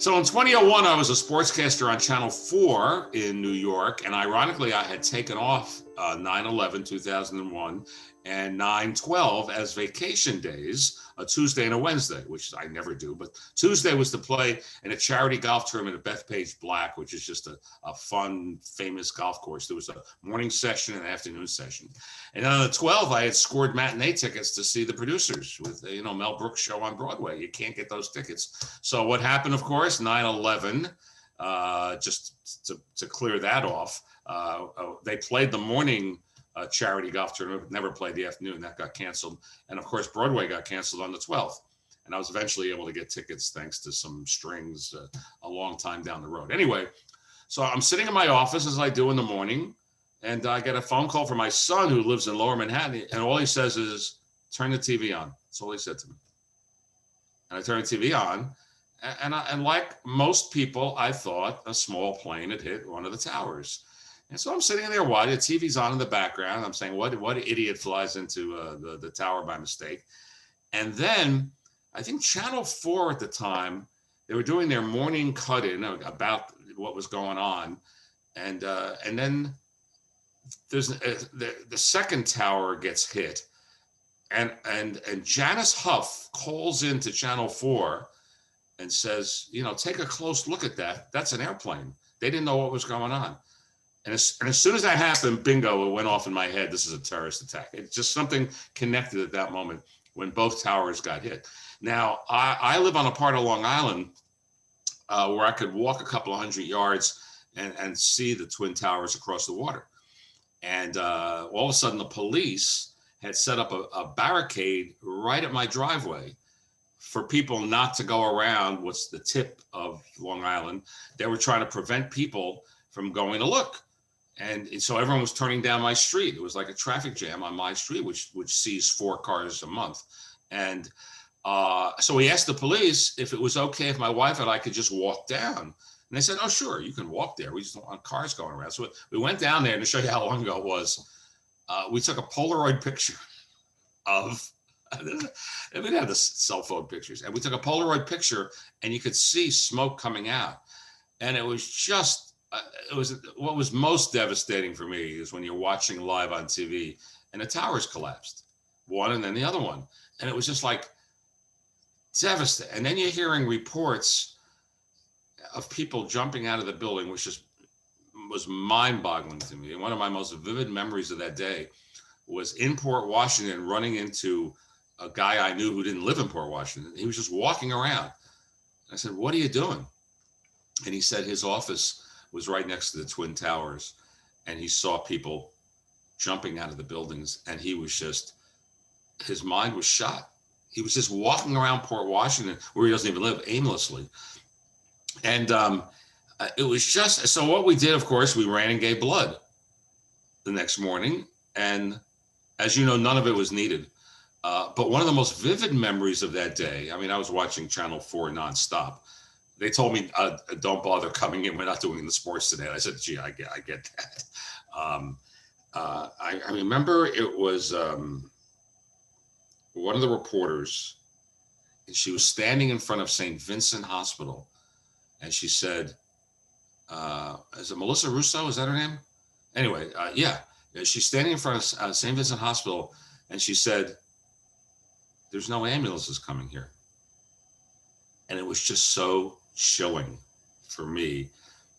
So in 2001, I was a sportscaster on Channel 4 in New York. And ironically, I had taken off 9/11, 2001 and 9/12 as vacation days, a Tuesday and a Wednesday, which I never do. But Tuesday was to play in a charity golf tournament at Bethpage Black, which is just a fun, famous golf course. There was a morning session and an afternoon session. And then on the 12th, I had scored matinee tickets to see the producers with the, Mel Brooks show on Broadway. You can't get those tickets. So what happened, of course, 9/11, just to clear that off, they played the morning charity golf tournament, but never played the afternoon. That got canceled. And of course, Broadway got canceled on the 12th. And I was eventually able to get tickets thanks to some strings a long time down the road. Anyway, so I'm sitting in my office as I do in the morning, and I get a phone call from my son who lives in Lower Manhattan. And all he says is, turn the TV on. That's all he said to me. And I turned the TV on. And like most people, I thought a small plane had hit one of the towers. And so I'm sitting there watching, the TV's on in the background. I'm saying, what idiot flies into the tower by mistake? And then I think Channel 4 at the time, they were doing their morning cut-in about what was going on. And then there's the second tower gets hit. And Janice Huff calls into Channel 4 and says, take a close look at that. That's an airplane. They didn't know what was going on. And as soon as that happened, bingo, it went off in my head. This is a terrorist attack. It's just something connected at that moment when both towers got hit. Now, I live on a part of Long Island where I could walk a couple of hundred yards and see the Twin Towers across the water. And all of a sudden, the police had set up a barricade right at my driveway for people not to go around what's the tip of Long Island. They were trying to prevent people from going to look. And so everyone was turning down my street. It was like a traffic jam on my street, which sees 4 cars a month. And so we asked the police if it was okay if my wife and I could just walk down. And they said, oh, sure, you can walk there. We just don't want cars going around. So we went down there, and to show you how long ago it was, we took a Polaroid picture of, we didn't have the cell phone pictures, and we took a Polaroid picture, and you could see smoke coming out. And it was just, what was most devastating for me is when you're watching live on TV and the towers collapsed, one and then the other one. And it was just like devastating. And then you're hearing reports of people jumping out of the building, which just was mind-boggling to me. And one of my most vivid memories of that day was in Port Washington, running into a guy I knew who didn't live in Port Washington. He was just walking around. I said, what are you doing? And he said his office was right next to the Twin Towers, and he saw people jumping out of the buildings, and he was just, his mind was shot. He was just walking around Port Washington, where he doesn't even live, aimlessly. And it was just, so what we did, of course, we ran and gave blood the next morning, and as you know, none of it was needed. But one of the most vivid memories of that day, I mean, I was watching Channel 4 nonstop. They told me, don't bother coming in. We're not doing the sports today. And I said, gee, I get that. I remember it was one of the reporters, and she was standing in front of St. Vincent Hospital. And she said, is it Melissa Russo? Is that her name? Anyway, yeah. She's standing in front of St. Vincent Hospital. And she said, there's no ambulances coming here. And it was just so chilling for me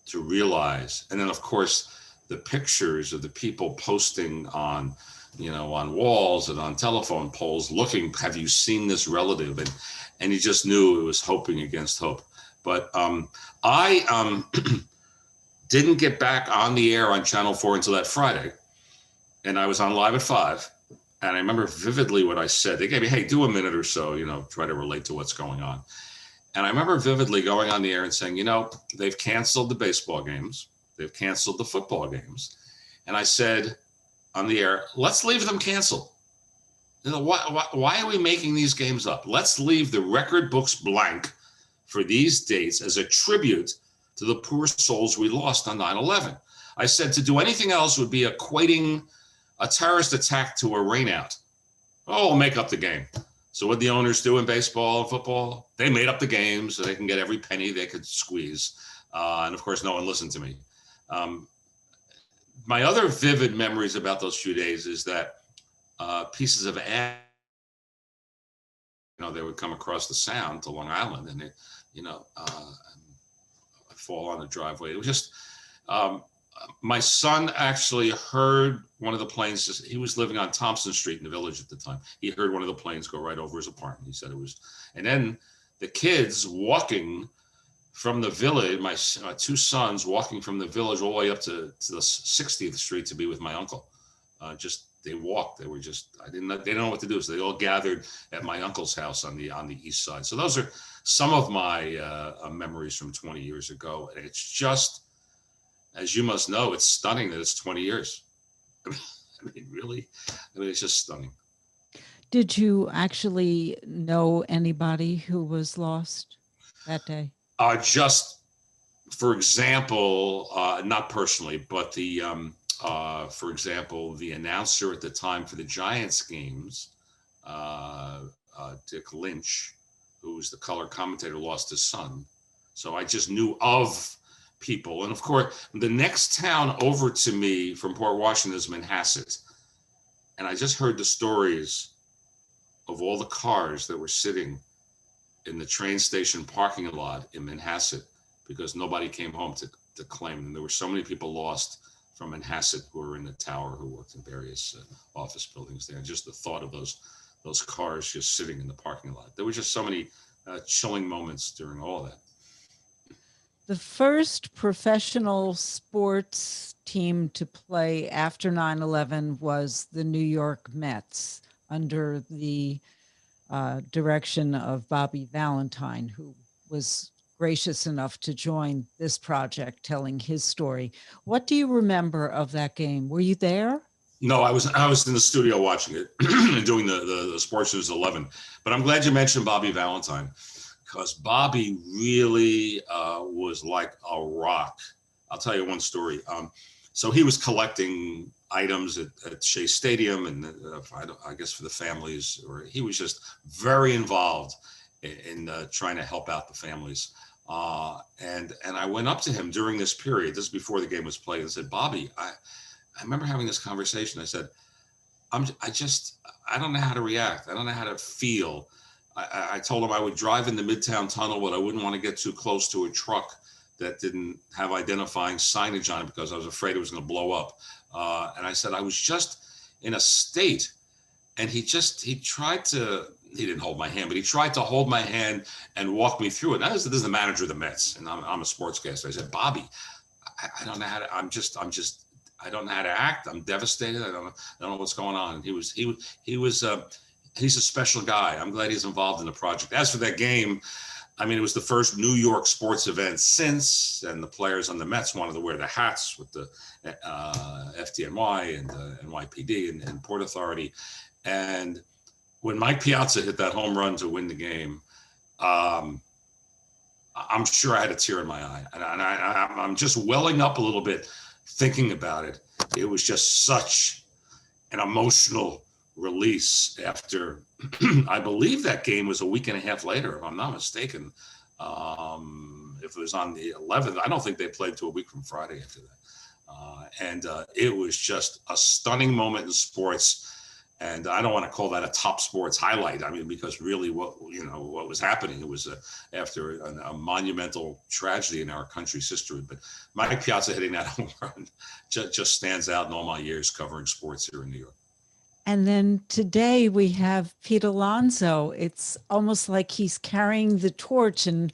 to realize. And then, of course, the pictures of the people posting on, on walls and on telephone poles looking, have you seen this relative? And you just knew it was hoping against hope. But I didn't get back on the air on Channel 4 until that Friday. And I was on live at 5. And I remember vividly what I said. They gave me, hey, do a minute or so, try to relate to what's going on. And I remember vividly going on the air and saying, they've canceled the baseball games. They've canceled the football games. And I said on the air, let's leave them canceled. Why are we making these games up? Let's leave the record books blank for these dates as a tribute to the poor souls we lost on 9/11. I said to do anything else would be equating a terrorist attack to a rainout. Oh, we'll make up the game. So what the owners do in baseball and football, they made up the games so they can get every penny they could squeeze. And of course, no one listened to me. My other vivid memories about those few days is that pieces of ash, they would come across the Sound to Long Island, and fall on the driveway. It was just, my son actually heard one of the planes. He was living on Thompson Street in the Village at the time. He heard one of the planes go right over his apartment. He said it was, and then the kids walking from the Village, my two sons walking from the Village all the way up to the 60th Street to be with my uncle. They walked. They were just, they didn't know what to do. So they all gathered at my uncle's house on the east side. So those are some of my memories from 20 years ago. And it's just, as you must know, it's stunning that it's 20 years. Really, it's just stunning. Did you actually know anybody who was lost that day? Just, for example, not personally, but for example, the announcer at the time for the Giants games, Dick Lynch, who was the color commentator, lost his son. So I just knew of people. And of course, the next town over to me from Port Washington is Manhasset. And I just heard the stories of all the cars that were sitting in the train station parking lot in Manhasset because nobody came home to claim them. There were so many people lost from Manhasset who were in the tower, who worked in various office buildings there. And just the thought of those cars just sitting in the parking lot. There were just so many chilling moments during all of that. The first professional sports team to play after 9/11 was the New York Mets under the direction of Bobby Valentine, who was gracious enough to join this project, telling his story. What do you remember of that game? Were you there? No, I was in the studio watching it and doing the Sports News 11. But I'm glad you mentioned Bobby Valentine, because Bobby really was like a rock. I'll tell you one story. So he was collecting items at Shea Stadium, and I guess for the families, or he was just very involved in trying to help out the families. And I went up to him during this period, this is before the game was played, and said, Bobby, I remember having this conversation. I said, I don't know how to react. I don't know how to feel. I told him I would drive in the Midtown Tunnel, but I wouldn't want to get too close to a truck that didn't have identifying signage on it because I was afraid it was going to blow up. And I said, I was just in a state. And he didn't hold my hand, but he tried to hold my hand and walk me through it. Now, this is the manager of the Mets, and I'm a sportscaster. I said, Bobby, I don't know how to, I don't know how to act. I'm devastated. I don't know what's going on. And he's a special guy. I'm glad he's involved in the project. As for that game, I mean, it was the first New York sports event since, and the players on the Mets wanted to wear the hats with the FDNY and the NYPD and Port Authority. And when Mike Piazza hit that home run to win the game, I'm sure I had a tear in my eye. And I'm just welling up a little bit thinking about it. It was just such an emotional release after, I believe that game was a week and a half later, if I'm not mistaken. If it was on the 11th, I don't think they played to a week from Friday after that. It was just a stunning moment in sports. And I don't want to call that a top sports highlight. I mean, because really what was happening, it was after a monumental tragedy in our country's history. But Mike Piazza hitting that home run just stands out in all my years covering sports here in New York. And then today we have Pete Alonso. It's almost like he's carrying the torch. And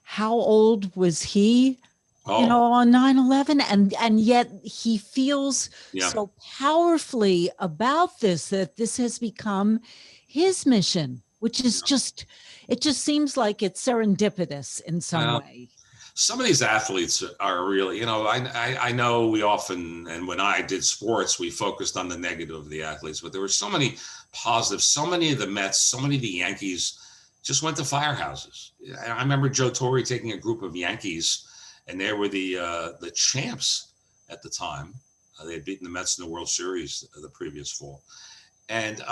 how old was he? On 9/11, and yet he feels so powerfully about this, that this has become his mission, which is it just seems like it's serendipitous in some way. Some of these athletes are really, I know we often, and when I did sports, we focused on the negative of the athletes, but there were so many positives. So many of the Mets, so many of the Yankees just went to firehouses. I remember Joe Torre taking a group of Yankees, and they were the champs at the time. They had beaten the Mets in the World Series the previous fall. And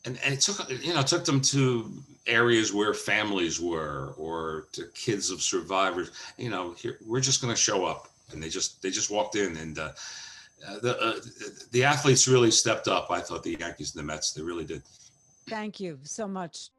and it took them to areas where families were, or to kids of survivors. Here, we're just going to show up, and they just walked in, and the athletes really stepped up. I thought, the Yankees and the Mets, they really did. Thank you so much.